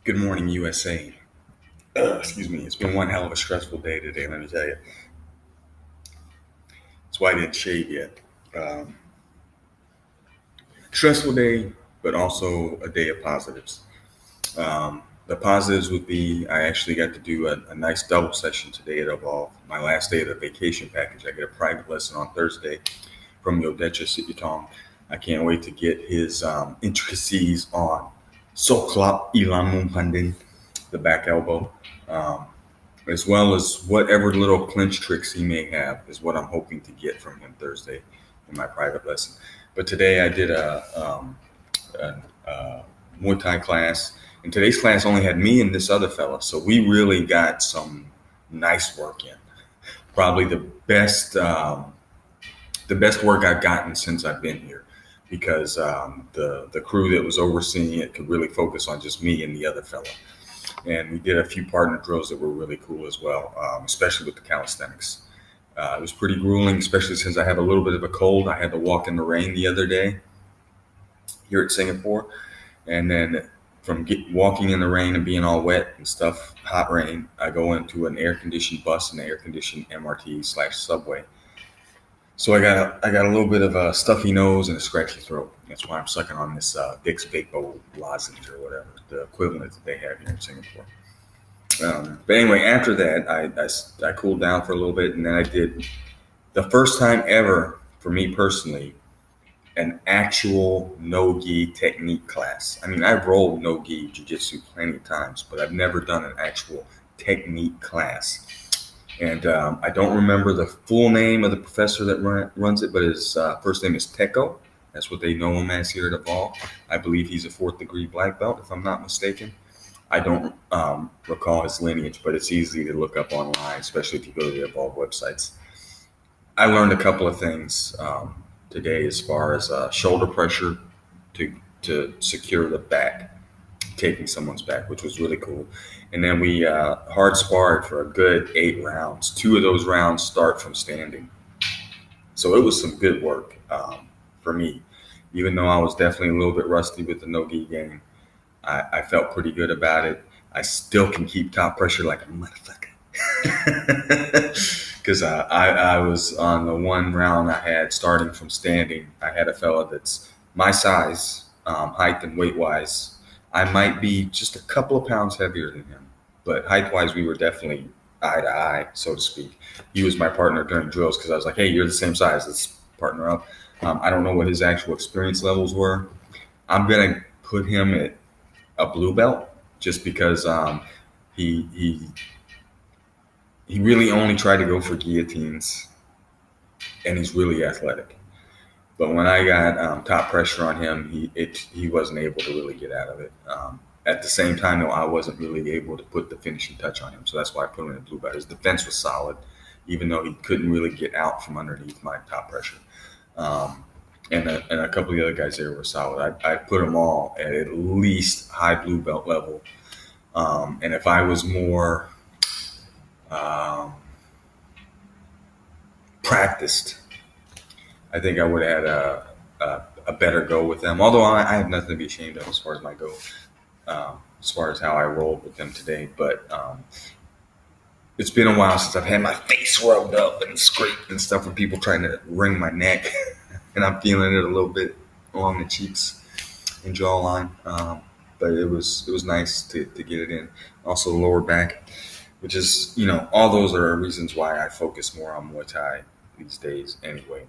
Good morning, USA. Excuse me. It's been one hell of a stressful day today, let me tell you. That's why I didn't shave yet. Um, Stressful day, but also a day of positives. The positives would be I actually got to do a nice double session today at Evolve, my last day of the vacation package. I get a private lesson on Thursday from Yodecha Sityatong. I can't wait to get his intricacies on Soklap Ilamum Pandin, the back elbow. Um, as well as whatever little clinch tricks he may have is what I'm hoping to get from him Thursday in my private lesson. But today I did a Muay Thai class, and today's class only had me and this other fella, so we really got some nice work in. Probably the best work I've gotten since I've been here, because the crew that was overseeing it could really focus on just me and the other fella. And we did a few partner drills that were really cool as well, especially with the calisthenics. It was pretty grueling, especially since I have a little bit of a cold. I had to walk in the rain the other day here at Singapore, and then from walking in the rain and being all wet and stuff, hot rain, I go into an air-conditioned bus and an air-conditioned MRT slash subway. So I got a little bit of a stuffy nose and a scratchy throat. That's why I'm sucking on this Vicks Vapo lozenge or whatever, the equivalent that they have here in Singapore. But anyway, after that, I cooled down for a little bit, and then I did the first time ever for me personally an actual no-gi technique class. I mean, I've rolled no-gi jiu-jitsu plenty of times, but I've never done an actual technique class. And I don't remember the full name of the professor that runs it, but his first name is Teko. That's what they know him as here at Evolve. I believe he's a fourth degree black belt, if I'm not mistaken. I don't recall his lineage, but it's easy to look up online, especially if you go to the Evolve websites. I learned a couple of things today as far as shoulder pressure to secure the back, taking someone's back, which was really cool. And then we hard sparred for a good 8 rounds. 2 of those rounds start from standing. So it was some good work for me. Even though I was definitely a little bit rusty with the no-gi game, I felt pretty good about it. I still can keep top pressure like a motherfucker. Because I was on the one round I had starting from standing. I had a fella that's my size, height and weight wise. I might be just a couple of pounds heavier than him, but height wise, we were definitely eye to eye, so to speak. He was my partner during drills because I was like, hey, you're the same size. Let's partner up. I don't know what his actual experience levels were. I'm going to put him at a blue belt just because he he really only tried to go for guillotines, and he's really athletic. But when I got top pressure on him, he wasn't able to really get out of it. At the same time, though, I wasn't really able to put the finishing touch on him, so that's why I put him in a blue belt. His defense was solid, even though he couldn't really get out from underneath my top pressure. Um, and a couple of the other guys there were solid. I put them all at least high blue belt level. And if I was more um, practiced, I think I would have had a better go with them. Although I have nothing to be ashamed of as far as my go, as far as how I rolled with them today. But it's been a while since I've had my face rubbed up and scraped and stuff with people trying to wring my neck. And I'm feeling it a little bit along the cheeks and jawline. But it was nice to get it in. Also the lower back, which is, all those are reasons why I focus more on Muay Thai these days anyway.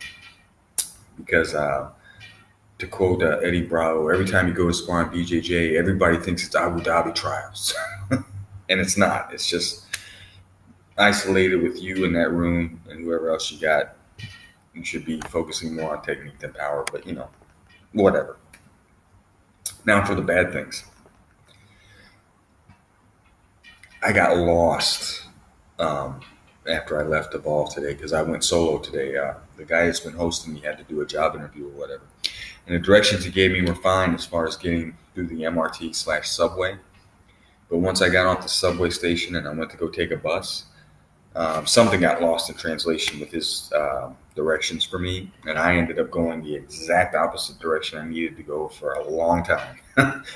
Because to quote Eddie Bravo, every time you go to spar on BJJ, everybody thinks it's Abu Dhabi trials. And it's not. It's just isolated with you in that room and whoever else you got. You should be focusing more on technique than power, but whatever. Now for the bad things. I got lost after I left Evolve today because I went solo today. The guy that's been hosting me had to do a job interview or whatever. And the directions he gave me were fine as far as getting through the MRT slash subway. But once I got off the subway station and I went to go take a bus, something got lost in translation with his directions for me, and I ended up going the exact opposite direction I needed to go for a long time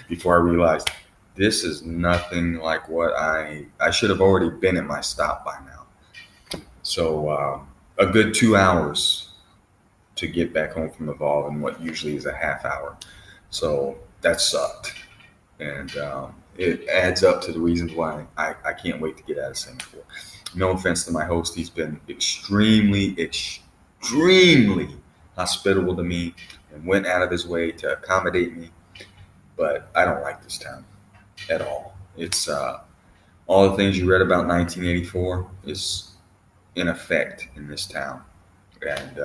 before I realized, This is nothing like what I should have already been at my stop by now. So a good 2 hours to get back home from Evolve in what usually is a half hour. So that sucked. And it adds up to the reasons why I can't wait to get out of Singapore. No offense to my host. He's been extremely hospitable to me and went out of his way to accommodate me. But I don't like this town at all. It's all the things you read about 1984 is in effect in this town. And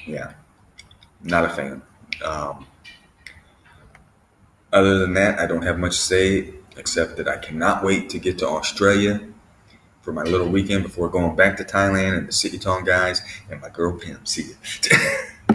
yeah, not a fan. Um, Other than that, I don't have much to say except that I cannot wait to get to Australia for my little weekend before going back to Thailand and the City Tong guys and my girl Pim. See ya.